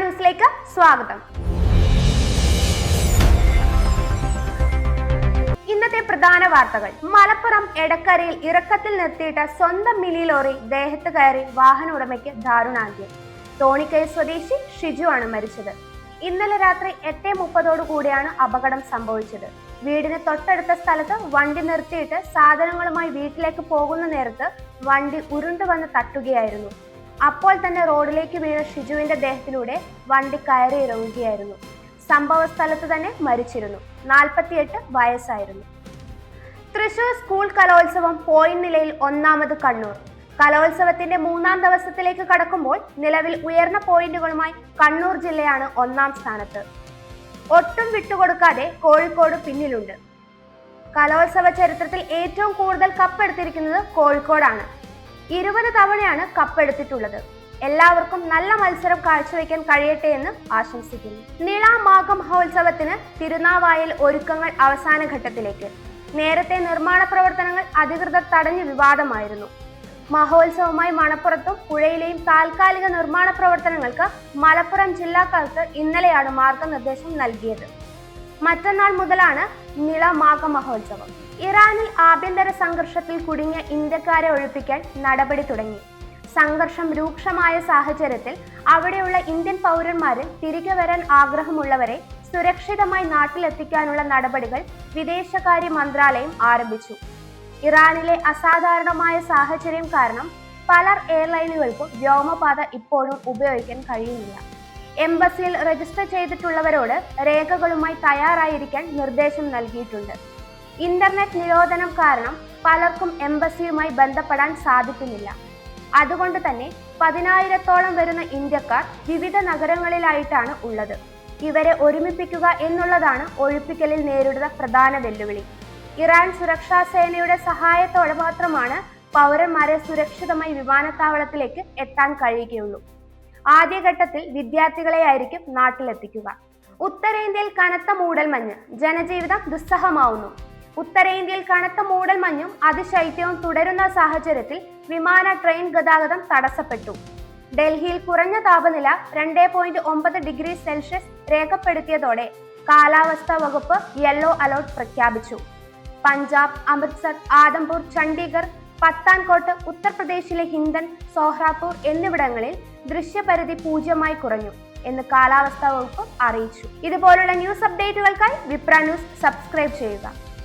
ന്യൂസിലേക്ക് സ്വാഗതം. ഇന്നത്തെ പ്രധാന വാർത്തകൾ. മലപ്പുറം എടക്കരയിൽ ഇറക്കത്തിൽ നിർത്തിയിട്ട സ്വന്തം മിനി ലോറി ദേഹത്ത് കയറി വാഹന ഉടമയ്ക്ക് ദാരുണാന്ത്യം. തോണിക്കൈ സ്വദേശി ഷിജു ആണ് മരിച്ചത്. ഇന്നലെ രാത്രി 8:30 കൂടിയാണ് അപകടം സംഭവിച്ചത്. വീടിന് തൊട്ടടുത്ത സ്ഥലത്ത് വണ്ടി നിർത്തിയിട്ട് സാധനങ്ങളുമായി വീട്ടിലേക്ക് പോകുന്ന നേരത്ത് വണ്ടി ഉരുണ്ടുവന്ന് തട്ടുകയായിരുന്നു. അപ്പോൾ തന്നെ റോഡിലേക്ക് വീണ ഷിജുവിന്റെ ദേഹത്തിലൂടെ വണ്ടി കയറി ഇറങ്ങുകയായിരുന്നു. സംഭവ സ്ഥലത്ത് തന്നെ മരിച്ചിരുന്നു. 48 വയസ്സായിരുന്നു. തൃശൂർ സ്കൂൾ കലോത്സവം പോയിന്റ് നിലയിൽ ഒന്നാമത് കണ്ണൂർ. കലോത്സവത്തിന്റെ 3-ാം ദിവസത്തിലേക്ക് കടക്കുമ്പോൾ നിലവിൽ ഉയർന്ന പോയിന്റുകളുമായി കണ്ണൂർ ജില്ലയാണ് 1-ാം സ്ഥാനത്ത്. ഒട്ടും വിട്ടുകൊടുക്കാതെ കോഴിക്കോട് പിന്നിലുണ്ട്. കലോത്സവ ചരിത്രത്തിൽ ഏറ്റവും കൂടുതൽ കപ്പെടുത്തിരിക്കുന്നത് കോഴിക്കോടാണ്. 20 തവണയാണ് കപ്പെടുത്തിട്ടുള്ളത്. എല്ലാവർക്കും നല്ല മത്സരം കാഴ്ചവെക്കാൻ കഴിയട്ടെ എന്ന് ആശംസിക്കുന്നു. നിള മാഘ മഹോത്സവത്തിന് തിരുനാവായയിൽ ഒരുക്കങ്ങൾ അവസാന ഘട്ടത്തിലേക്ക്. നേരത്തെ നിർമ്മാണ പ്രവർത്തനങ്ങൾ അധികൃതർ തടഞ്ഞ് വിവാദമായിരുന്നു. മഹോത്സവമായി മണപ്പുറത്തും പുഴയിലെയും താൽക്കാലിക നിർമ്മാണ പ്രവർത്തനങ്ങൾക്ക് മലപ്പുറം ജില്ലാ കളക്ടർ ഇന്നലെയാണ് മാർഗനിർദ്ദേശം നൽകിയത്. മറ്റന്നാൾ മുതലാണ് നിള മാഘ മഹോത്സവം. ഇറാനിൽ ആഭ്യന്തര സംഘർഷത്തിൽ കുടുങ്ങിയ ഇന്ത്യക്കാരെ ഒഴിപ്പിക്കാൻ നടപടി തുടങ്ങി. സംഘർഷം രൂക്ഷമായ സാഹചര്യത്തിൽ അവിടെയുള്ള ഇന്ത്യൻ പൗരന്മാരിൽ തിരികെ വരാൻ ആഗ്രഹമുള്ളവരെ സുരക്ഷിതമായി നാട്ടിലെത്തിക്കാനുള്ള നടപടികൾ വിദേശകാര്യ മന്ത്രാലയം ആരംഭിച്ചു. ഇറാനിലെ അസാധാരണമായ സാഹചര്യം കാരണം പല എയർലൈനുകൾക്കും വ്യോമപാത ഇപ്പോഴും ഉപയോഗിക്കാൻ കഴിയുന്നില്ല. എംബസിയിൽ രജിസ്റ്റർ ചെയ്തിട്ടുള്ളവരോട് രേഖകളുമായി തയ്യാറായിരിക്കാൻ നിർദ്ദേശം നൽകിയിട്ടുണ്ട്. ഇന്റർനെറ്റ് നിരോധനം കാരണം പലർക്കും എംബസിയുമായി ബന്ധപ്പെടാൻ സാധിക്കുന്നില്ല. അതുകൊണ്ട് തന്നെ 10,000-ഓളം വരുന്ന ഇന്ത്യക്കാർ വിവിധ നഗരങ്ങളിലായിട്ടാണ് ഉള്ളത്. ഇവരെ ഒരുമിപ്പിക്കുക എന്നുള്ളതാണ് ഒഴിപ്പിക്കലിൽ നേരിടുന്ന പ്രധാന വെല്ലുവിളി. ഇറാൻ സുരക്ഷാ സേനയുടെ സഹായത്തോടെ മാത്രമാണ് പൗരന്മാരെ സുരക്ഷിതമായി വിമാനത്താവളത്തിലേക്ക് എത്താൻ കഴിയുകയുള്ളൂ. ആദ്യഘട്ടത്തിൽ വിദ്യാർത്ഥികളെയായിരിക്കും നാട്ടിലെത്തിക്കുക. ഉത്തരേന്ത്യയിൽ കനത്ത മൂടൽമഞ്ഞ്, ജനജീവിതം ദുസ്സഹമാവുന്നു. ഉത്തരേന്ത്യയിൽ കനത്ത മൂടൽമഞ്ഞും അതിശൈത്യവും തുടരുന്ന സാഹചര്യത്തിൽ വിമാന ട്രെയിൻ ഗതാഗതം തടസ്സപ്പെട്ടു. ഡൽഹിയിൽ കുറഞ്ഞ താപനില 2.9 ഡിഗ്രി സെൽഷ്യസ് രേഖപ്പെടുത്തിയതോടെ കാലാവസ്ഥാ വകുപ്പ് യെല്ലോ അലർട്ട് പ്രഖ്യാപിച്ചു. പഞ്ചാബ്, അമൃത്സർ, ആദംപൂർ, ചണ്ഡീഗഡ്, പത്താൻകോട്ട്, ഉത്തർപ്രദേശിലെ ഹിന്ദൻ, സോഹ്രാപൂർ എന്നിവിടങ്ങളിൽ ദൃശ്യപരിധി 0 കുറഞ്ഞു എന്ന് കാലാവസ്ഥാ വകുപ്പ് അറിയിച്ചു. ഇതുപോലുള്ള ന്യൂസ് അപ്ഡേറ്റുകൾക്കായി വിപ്ര ന്യൂസ് സബ്സ്ക്രൈബ് ചെയ്യുക.